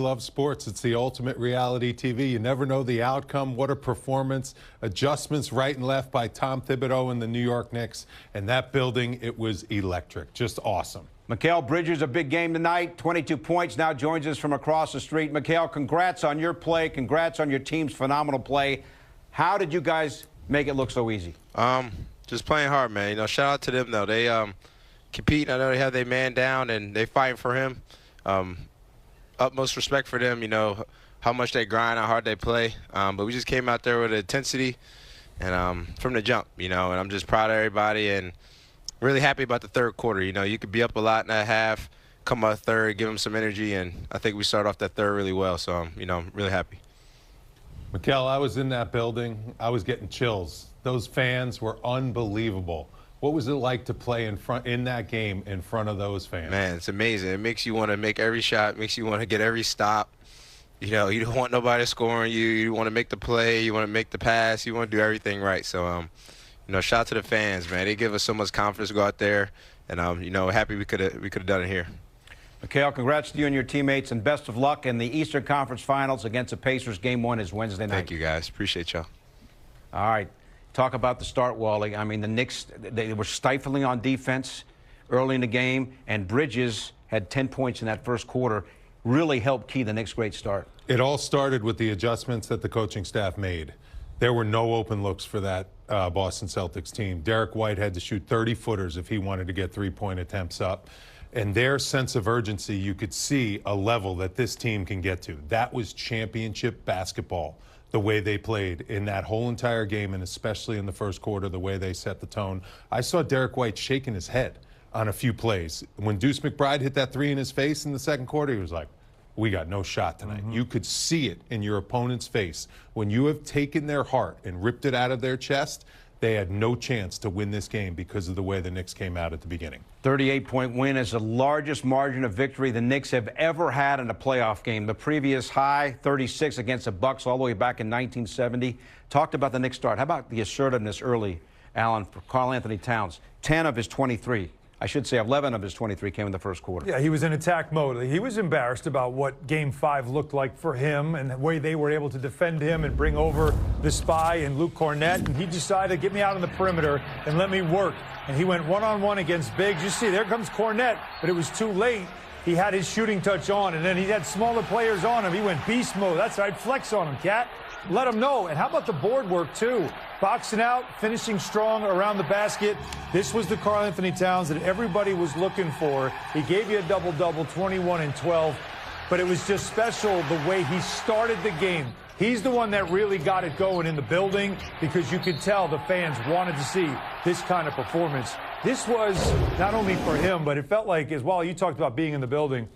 Love sports. It's the ultimate reality TV. You never know the outcome. What a performance. Adjustments right and left by Tom Thibodeau and the New York Knicks. And that building, it was electric. Just awesome. Mikal Bridges, a big game tonight. 22 points, now joins us from across the street. Mikal, congrats on your play. Congrats on your team's phenomenal play. How did you guys make it look so easy? Just playing hard, man. You know, shout out to them, though. They compete. I know they have their man down, and they fighting for him. Utmost respect for them, you know, how much they grind, how hard they play. But we just came out there with intensity and from the jump, you know, and I'm just proud of everybody and really happy about the third quarter. You know, you could be up a lot in that half, come out third, give them some energy, and I think we started off that third really well. So, you know, I'm really happy. Mikal, I was in that building. I was getting chills. Those fans were unbelievable. What was it like to play in that game in front of those fans? Man, it's amazing. It makes you want to make every shot, makes you want to get every stop. You know, you don't want nobody scoring you. You want to make the play. You want to make the pass. You want to do everything right. So, you know, shout out to the fans, man. They give us so much confidence to go out there, and you know, happy we could have done it here. Mikal, congrats to you and your teammates, and best of luck in the Eastern Conference Finals against the Pacers. Game 1 is Wednesday night. Thank you, guys. Appreciate y'all. All right. Talk about the start, Wally. I mean, the Knicks, they were stifling on defense early in the game, and Bridges had 10 points in that first quarter. Really helped key the Knicks' great start. It all started with the adjustments that the coaching staff made. There were no open looks for that Boston Celtics team. Derek White had to shoot 30-footers if he wanted to get three-point attempts up. And their sense of urgency, you could see a level that this team can get to. That was championship basketball, the way they played in that whole entire game, and especially in the first quarter, the way they set the tone. I saw Derek White shaking his head on a few plays. When Deuce McBride hit that three in his face in the second quarter, he was like, we got no shot tonight. You could see it in your opponent's face. When you have taken their heart and ripped it out of their chest, they had no chance to win this game because of the way the Knicks came out at the beginning. 38-point win is the largest margin of victory the Knicks have ever had in a playoff game. The previous high, 36 against the Bucks all the way back in 1970. Talked about the Knicks start. How about the assertiveness early, Alan, for Karl-Anthony Towns? 10 of his 23. I should say 11 of his 23 came in the first quarter. Yeah, he was in attack mode. He was embarrassed about what Game 5 looked like for him and the way they were able to defend him and bring over the spy and Luke Cornett. And he decided, get me out on the perimeter and let me work. And he went one-on-one against bigs. You see, there comes Cornett, but it was too late. He had his shooting touch on, and then he had smaller players on him. He went beast mode. That's right, flex on him, Cat. Let him know. And how about the board work, too? Boxing out, finishing strong around the basket. This was the Karl-Anthony Towns that everybody was looking for. He gave you a double-double, 21 and 12. But it was just special the way he started the game. He's the one that really got it going in the building because you could tell the fans wanted to see this kind of performance. This was not only for him, but it felt like, as well, you talked about being in the building,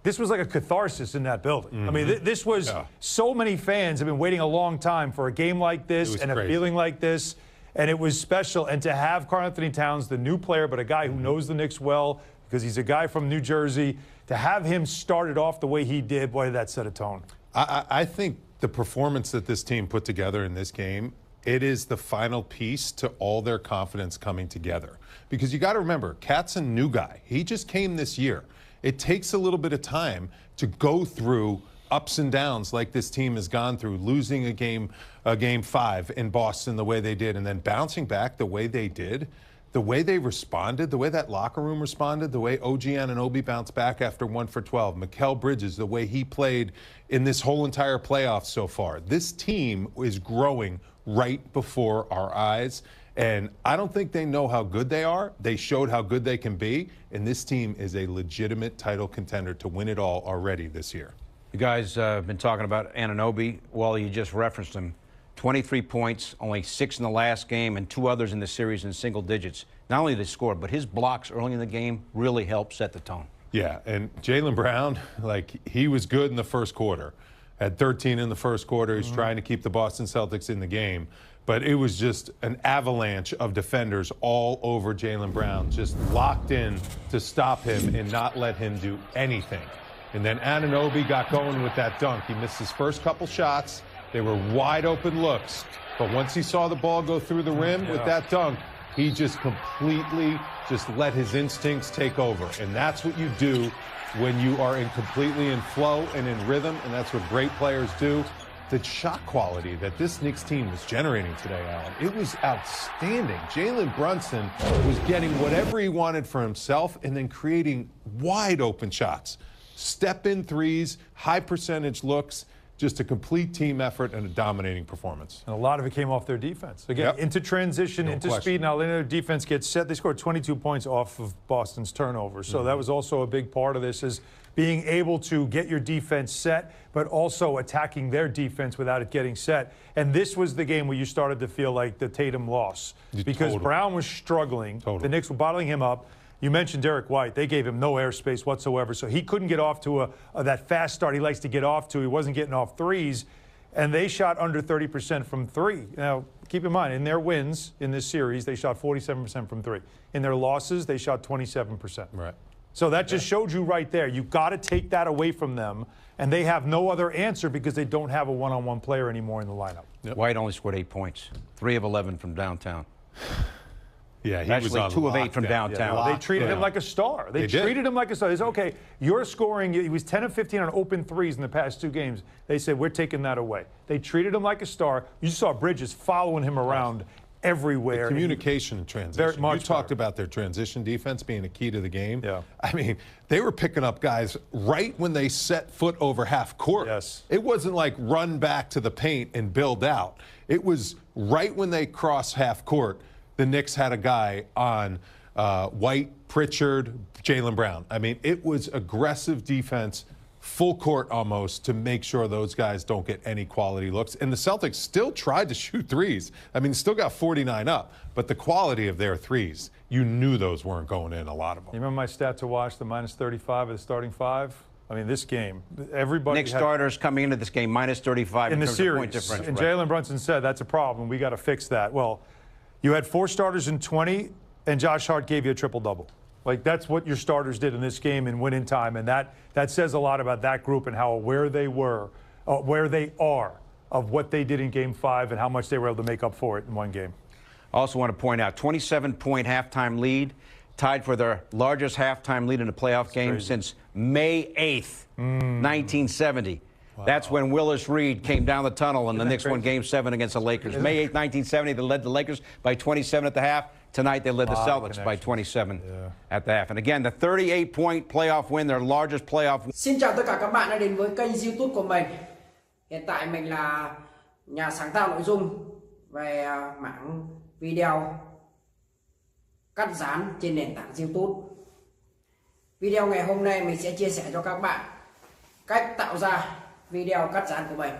this was like a catharsis in that building. I mean, this was so many fans have been waiting a long time for a game like this and a feeling like this, and it was special. And to have Karl-Anthony Towns, the new player, but a guy who knows the Knicks well because he's a guy from New Jersey, to have him started off the way he did, boy, did that set a tone. I think the performance that this team put together in this game, it is the final piece to all their confidence coming together. Because you got to remember, Cat's a new guy. He just came this year. It takes a little bit of time to go through ups and downs like this team has gone through, losing a game 5 in Boston the way they did, and then bouncing back the way they did, the way they responded, the way that locker room responded, the way OG Anunoby bounced back after 1 for 12, Mikal Bridges, the way he played in this whole entire playoff so far. This team is growing right before our eyes. And I don't think they know how good they are. They showed how good they can be. And this team is a legitimate title contender to win it all already this year. You guys have been talking about Anunoby. Well, you just referenced him. 23 points, only 6 in the last game, and 2 others in the series in single digits. Not only did they score, but his blocks early in the game really helped set the tone. Yeah, and Jaylen Brown, like, he was good in the first quarter. Had 13 in the first quarter. He's trying to keep the Boston Celtics in the game. But it was just an avalanche of defenders all over Jaylen Brown, just locked in to stop him and not let him do anything. And then Anunoby got going with that dunk. He missed his first couple shots. They were wide open looks. But once he saw the ball go through the rim with that dunk, He just completely just let his instincts take over. And that's what you do when you are completely in flow and in rhythm, and that's what great players do. The shot quality that this Knicks team was generating today, Alan, it was outstanding. Jalen Brunson was getting whatever he wanted for himself and then creating wide open shots. Step-in threes, high percentage looks, just a complete team effort and a dominating performance. And a lot of it came off their defense. Again, into transition, into speed. Now, their defense gets set. They scored 22 points off of Boston's turnovers. So that was also a big part of this, is being able to get your defense set, but also attacking their defense without it getting set. And this was the game where you started to feel like the Tatum loss. Because Brown was struggling. The Knicks were bottling him up. You mentioned Derek White. They gave him no airspace whatsoever, so he couldn't get off to that fast start he likes to get off to. He wasn't getting off threes, and they shot under 30% from three. Now, keep in mind, in their wins in this series, they shot 47% from three. In their losses, they shot 27%. Right. So that just showed you right there. You've got to take that away from them, and they have no other answer because they don't have a one-on-one player anymore in the lineup. White only scored 8 points, 3 of 11 from downtown. Yeah, he Actually, was on 2 of 8 from downtown. Yeah, they treated him like a star. They treated him like a star. They said, okay, you're scoring. He was 10 of 15 on open threes in the past 2 games. They said, we're taking that away. They treated him like a star. You saw Bridges following him around everywhere. The communication and transition. You talked about their transition defense being a key to the game. Yeah. I mean, they were picking up guys right when they set foot over half court. Yes. It wasn't like run back to the paint and build out. It was right when they crossed half court, the Knicks had a guy on White, Pritchard, Jaylen Brown. I mean, it was aggressive defense, full court almost, to make sure those guys don't get any quality looks. And the Celtics still tried to shoot threes. I mean, still got 49 up, but the quality of their threes, you knew those weren't going in, a lot of them. You remember my stat to watch, the minus 35 of the starting 5? I mean, this game, everybody. Knicks starters coming into this game minus 35 in the terms series. of point difference. And Jalen Brunson said that's a problem. We got to fix that. Well, you had 4 starters in 20, and Josh Hart gave you a triple-double. Like, that's what your starters did in this game in winning time, and that says a lot about that group and how aware they were, where they are, of what they did in Game 5 and how much they were able to make up for it in one game. I also want to point out, 27-point halftime lead, tied for their largest halftime lead in a playoff game since May 8th, 1970. Wow. That's when Willis Reed came down the tunnel and the Knicks won Game 7 against the Lakers. May 8th, 1970, they led the Lakers by 27 at the half. Tonight, they led the Celtics by 27 at the half. And again, the 38-point playoff win, their largest playoff win. Xin chào tất cả các bạn đã đến với kênh YouTube của mình. Hiện tại mình là nhà sáng tạo nội dung về mảng video cắt dán trên nền tảng YouTube. Video ngày hôm nay mình sẽ chia sẻ cho các bạn cách tạo ra video cắt dán của mình.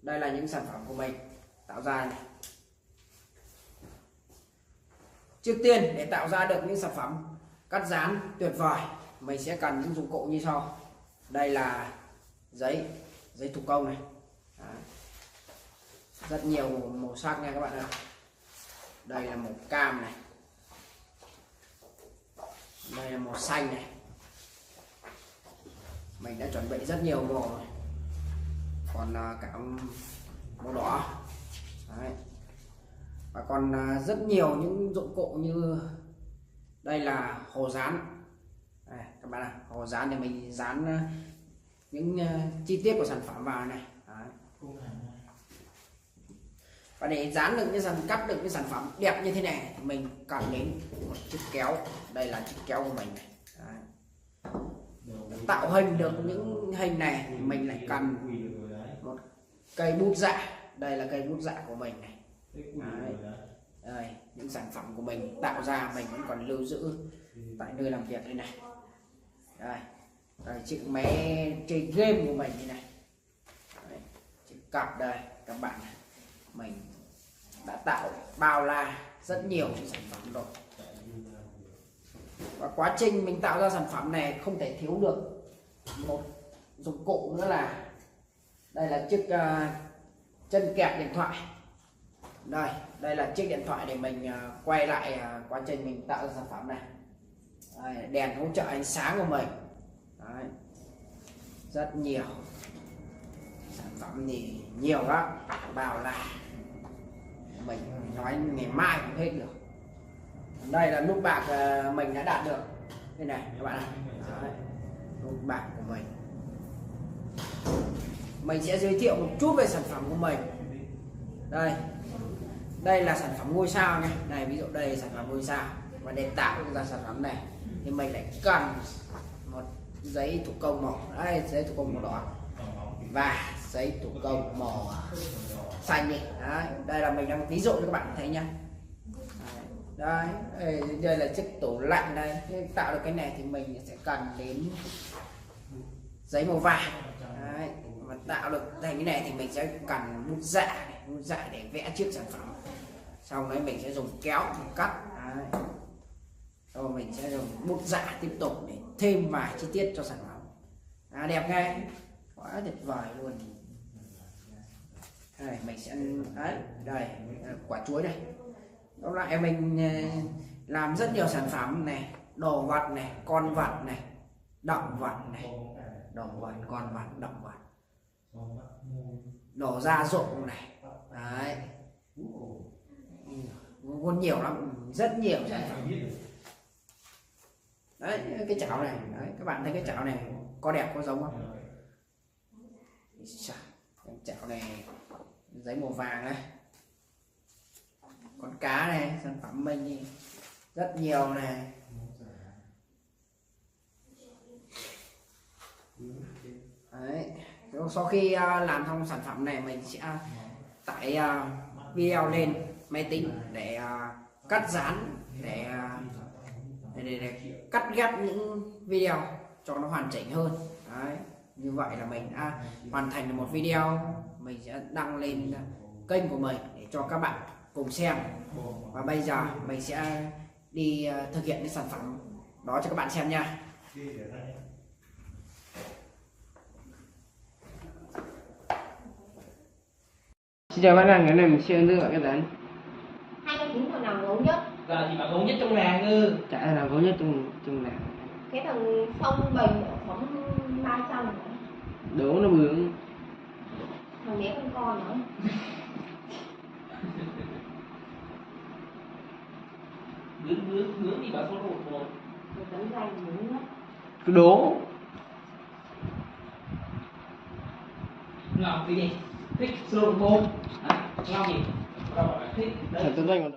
Đây là những sản phẩm của mình tạo ra này. Trước tiên, để tạo ra được những sản phẩm cắt dán tuyệt vời, mình sẽ cần những dụng cụ như sau. Đây là giấy thủ công này. Đấy. Rất nhiều màu sắc nha các bạn ơi. Đây là màu cam này. Đây là màu xanh này. Mình đã chuẩn bị rất nhiều màu rồi. Còn cả màu đỏ. Đấy. Và còn rất nhiều những dụng cụ như đây là hồ dán. Đây, các bạn ạ, hồ dán để mình dán những chi tiết của sản phẩm vào này. Đấy. Và để dán được cắt được cái sản phẩm đẹp như thế này thì mình cần đến một chiếc kéo. Đây là chiếc kéo của mình này. Đấy. Tạo hình được những hình này thì mình lại cần một cây bút dạ. Đây là cây bút dạ của mình này. Đấy. Đây, những sản phẩm của mình tạo ra mình vẫn còn lưu giữ tại nơi làm việc đây này. Đây, chiếc máy chơi game của mình đây này. Đấy, chiếc cặp đây các bạn này. Mình đã tạo bao la rất nhiều sản phẩm rồi. Và quá trình mình tạo ra sản phẩm này không thể thiếu được một dụng cụ nữa là đây là chiếc chân kẹp điện thoại. Đây là chiếc điện thoại để mình quay lại quá trình mình tạo ra sản phẩm này. Đây, đèn hỗ trợ ánh sáng của mình. Đấy. Rất nhiều sản phẩm thì nhiều lắm, bao la mình nói ngày mai cũng hết được. Đây là nút bạc mình đã đạt được. Đây này các bạn ạ. Đấy, nút bạc của mình. Mình sẽ giới thiệu một chút về sản phẩm của mình. Đây là sản phẩm ngôi sao nha. Này ví dụ đây là sản phẩm ngôi sao. Và để tạo ra sản phẩm này thì mình lại cần một giấy thủ công màu, đây giấy thủ công màu đỏ và giấy thủ công màu xanh đi. Đấy, đây là mình đang ví dụ cho các bạn thấy nhá. Đây, đây là chiếc tủ lạnh đây. Để tạo được cái này thì mình sẽ cần đến giấy màu vàng. Đấy, và tạo được thành cái này thì mình sẽ cần bút dạ để vẽ chiếc sản phẩm. Sau đấy mình sẽ dùng kéo để cắt. Đấy. Rồi mình sẽ dùng bút dạ tiếp tục để thêm vài chi tiết cho sản phẩm. Đẹp ngay, quá tuyệt vời luôn. Đây, mình sẽ đây quả chuối đây. Đó lại mình làm rất nhiều sản phẩm này, đồ vật này, con vật này, động vật này, đồ vật, con vật, động vật, đồ gia dụng này. Đấy, còn nhiều lắm, rất nhiều sản phẩm. Đấy, cái chảo này, đấy, các bạn thấy cái chảo này có đẹp, có giống không? Cái chảo này giấy màu vàng này, con cá này, sản phẩm mình thì rất nhiều này. Đấy, sau khi làm xong sản phẩm này mình sẽ tải video lên máy tính để cắt dán, để cắt ghép những video cho nó hoàn chỉnh hơn. Đấy, như vậy là mình đã hoàn thành được một video, mình sẽ đăng lên kênh của mình để cho các bạn cùng xem. Và bây giờ mình sẽ đi thực hiện cái sản phẩm đó cho các bạn xem nha. Xin chào các bạn, cái này mình sẽ đưa vào cái dán. 290 thằng nào ngầu nhất? Là gì mà ngầu nhất trong làng ư? Chả là ngầu nhất trong làng. Cái thằng sông bình ở phóng 300 rồi. Đố nó bướng. Thằng bé con nữa. Bướng gì mà số 1. Một tấm danh bướng nhất. Cứ đố. Ngọc cái gì? Thích số 1. Ngọc gì? Thích. Tấm danh